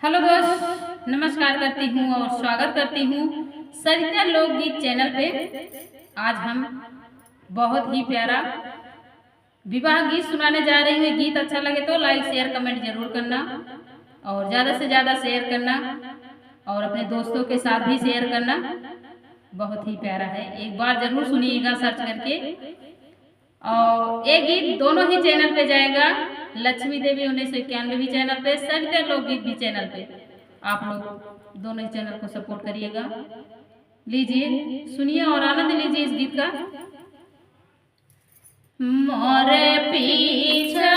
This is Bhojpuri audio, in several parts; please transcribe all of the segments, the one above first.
हेलो दोस्त, नमस्कार करती हूँ और स्वागत करती हूँ सरिता लोकगीत चैनल पे। आज हम बहुत ही प्यारा विवाह गीत सुनाने जा रही हूँ। गीत अच्छा लगे तो लाइक शेयर कमेंट जरूर करना और ज़्यादा से ज़्यादा शेयर करना और अपने दोस्तों के साथ भी शेयर करना। बहुत ही प्यारा है, एक बार जरूर सुनिएगा सर्च करके। और ये गीत दोनों ही चैनल पे जाएगा, लक्ष्मी देवी 1991 भी चैनल पे, सरिता लोकगीत भी चैनल पे। आप लोग दोनों ही चैनल को सपोर्ट करिएगा। लीजिए सुनिए और आनंद लीजिए इस गीत का। मोरे पीछा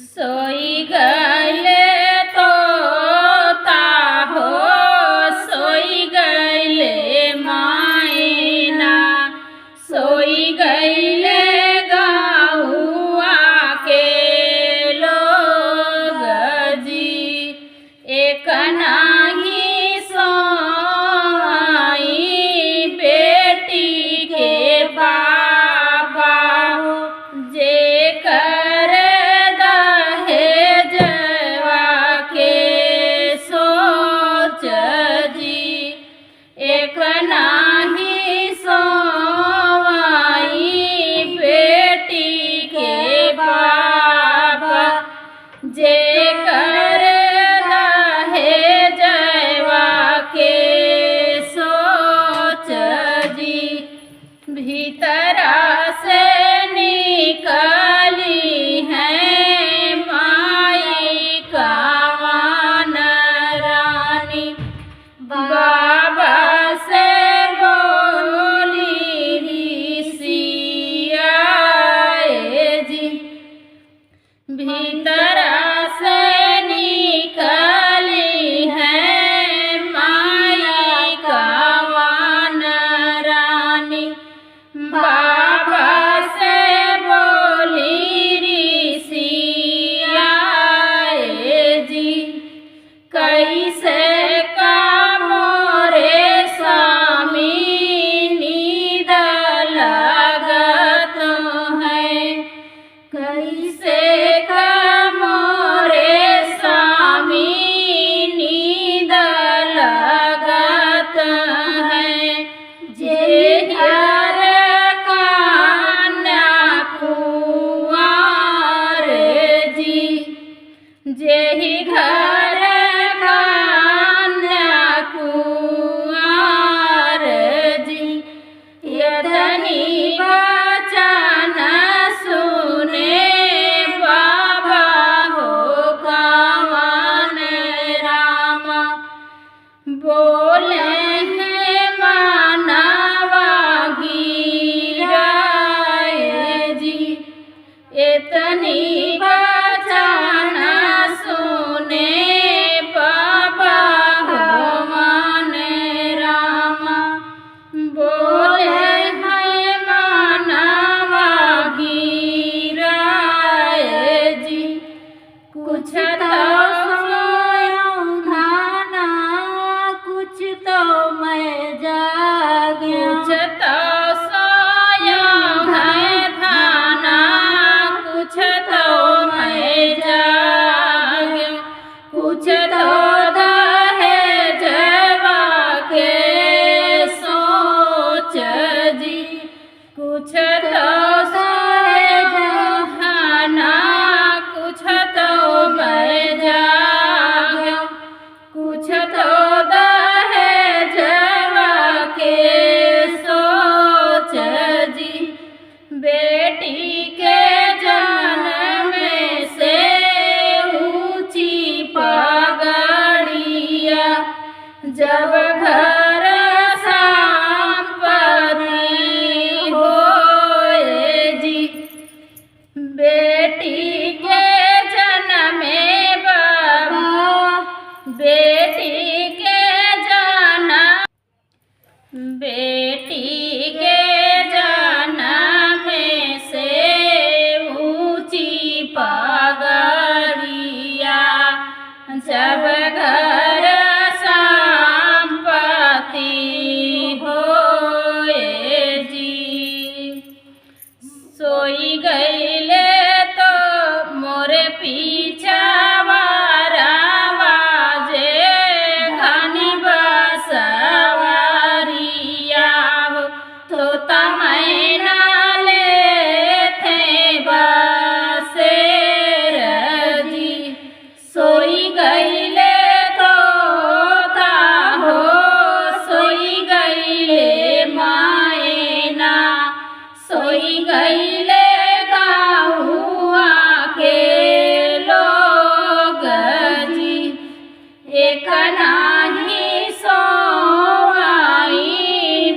सोई गले तोता हो, सोई गले मायना, सोई गले गहुआ के लोग जी। एक नाही सोई बेटी के बाबा, जे एक नाही सोवाई बेटी के बाबा, जे कर दहे जवा के सोच जी। भीतरा से निकली है माई कावन रानी, बाबा भीतरा से निकली है माई कावन रानी, बाबा से बोली ऋषिया जी। कैसे मोरे स्वामी नींद लगत है, कैसे जेहि घर कन्या कुंवर जी। यतनी वचन सुने बाबा हो कावन रामा, बोले हैं मानवा गिरा जी। इतनी वचन सुने बाबा हो मन रामा, बोले हैं मानवा गिरा जी। कुछ तो सोऊं धाना, कुछ तो मैं जागूं, कुछ तो सोऊं है धाना, कुछ तो मैं जागूं, कुछ तो दहेजवा के सोच जी। कुछ तो दहेज धाना, कुछ तो मैं जागूं, कुछ जब घर संपत्ति होए जी। बेटी के जन्मे बाबा, बेटी के जन्म से ऊंची पगड़िया। जब घर संपत्ति होए जी। सोई गईले तो मोरे पीछावा रावाजे घनी बसवरिया हो। तो तमैना ले थे बसेर जी। सोई गईले तो था हो, सोई गईले मायना, सोई गईले गाहुआ के लोग जी। एक नाही सोवाई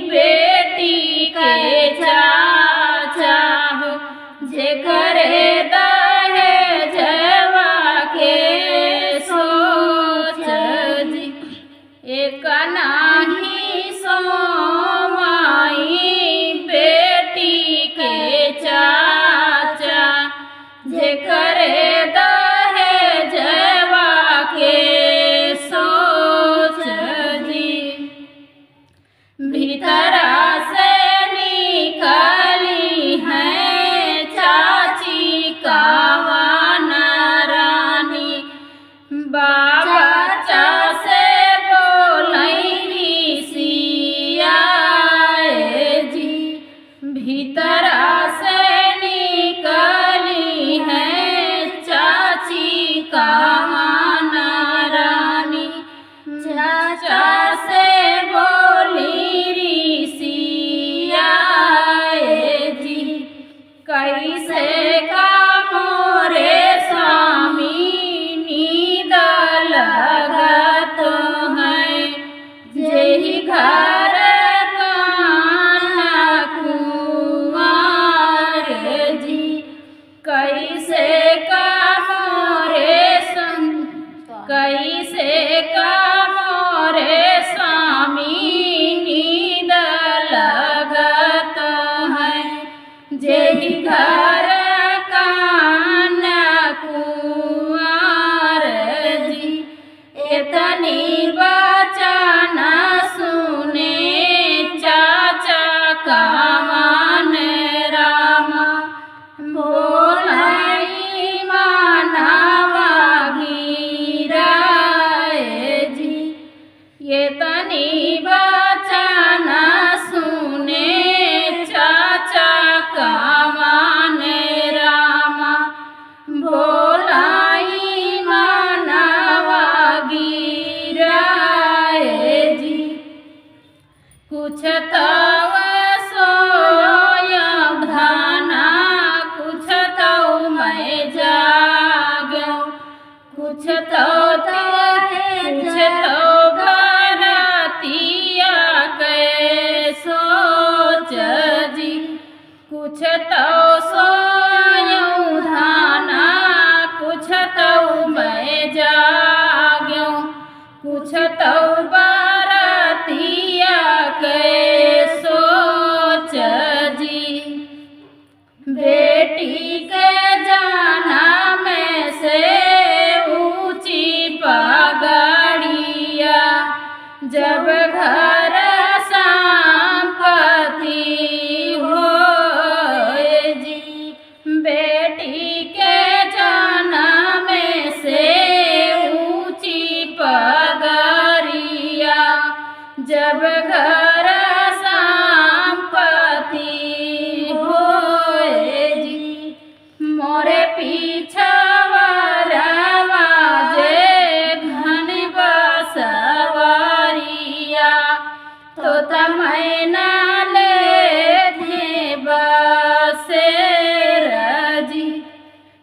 बेटी के चाचा हो। जे करे दहेजवा के सोच जी। एक नाही सोवाई बेटी के चाचा। जे करे दहेजवा के सोच जी। भीतरा से निकली है चाची कावन रानी। बाबा से बोलई सियाए जी। भीतरा से निकली है चाची कावन रानी। चाचा से बोली सियाए जी। कैसे का मोरे स्वामी नींद लगत है। जेहि घर कान्हा कुंवर जी। कैसे का मोरे स्वामी नींद लगत है। जेहि घर कान्हा कुंवर जी। इतनी वचन सुने चाचा कावन रामा। बोलाई मानवा गिराए जी। इतनी वचन सुने चाचा कावन रामा। बोलाई मानवा गिराए जी। कुछ तव सोय धाना, कुछ तो मैं जाग्यो। कुछ तो भरतिया के सोच जी। कुछ तो सोयूं धाना, कुछ तो मैं जाग्यो। कुछ तो भरतिया के सोच जी। बेटी के जन्म से ऊंची पगड़िया। जब घर संपत्ति होए जी। बेटी के जन्म से ऊंची पगड़िया। जब घर संपत्ति होए जी। मोरे पीछावा रावाजे घन बसवरिया। तो तमैना ले थे बसेर जी।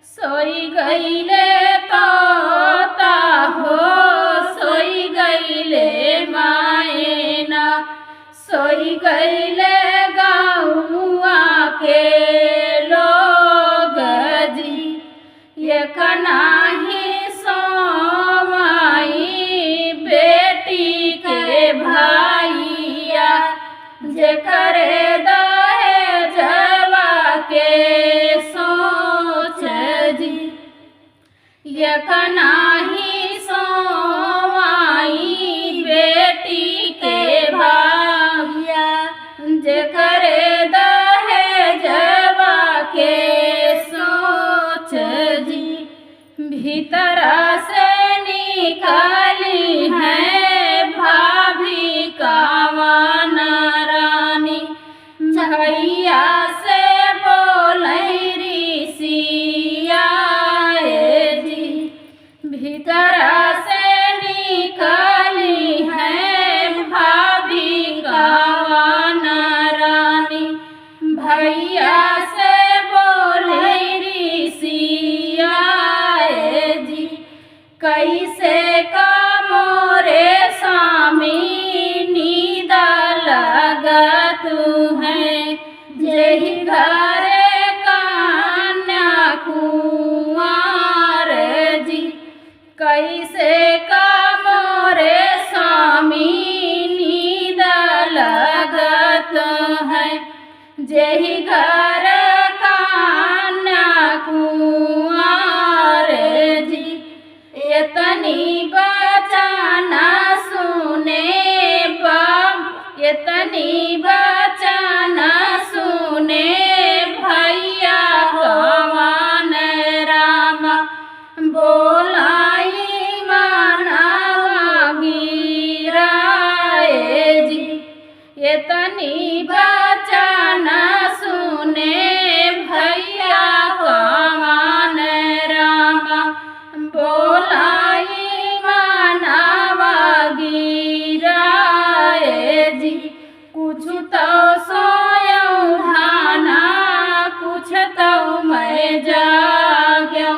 सोई गईले तोता हो, सोई गईले माँ। गईले गौआ के लोग जी, एक नाही सोमाई बेटी के भाइया, जेकरे दहेजवा के सोच जी, एक नाही सोमाई बेटी के भाइया, जेकरे दहेजवा के सोच जी। भीतर से निकाली है भाभी कावन रानी, भैया से बोलै ऋषिया जी, भीतर से निकाली है भाभी कावन रानी, भैया से बोलै ऋषिया जी। कैसे मोरे स्वामी नींद लगत है, जेहि घरे कन्या कुंवर जी, कैसे मोरे स्वामी नींद लगत है, जेहि घर कन्या कुंवर जी। इतनी बचना सुने इतनी बचना सुने भैया कावन रामा, बोलाई मानवा गिराए जी, इतनी बचना सुने भैया कावन रामा, बोलाई मानवा गिराए जी। कुछ तो सोयऊ धाना, कुछ तो मैं जाग्यो,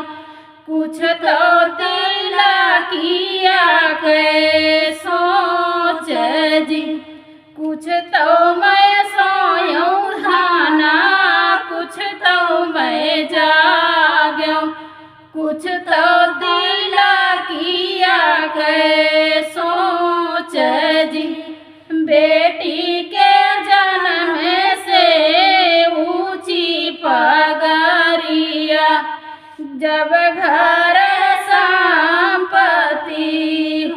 कुछ तो तिलकिया के सोच जी, कुछ तो मैं सोयऊ धाना, कुछ तो मैं जाग्यो, कुछ तो तिलकिया के सोच जी। बेटी के जन्म से ऊंची पगरिया, जब घर संपत्ति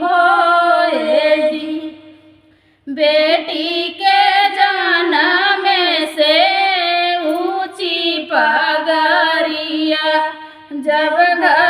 होए जी, बेटी के जन्म से ऊंची पगरिया, जब घर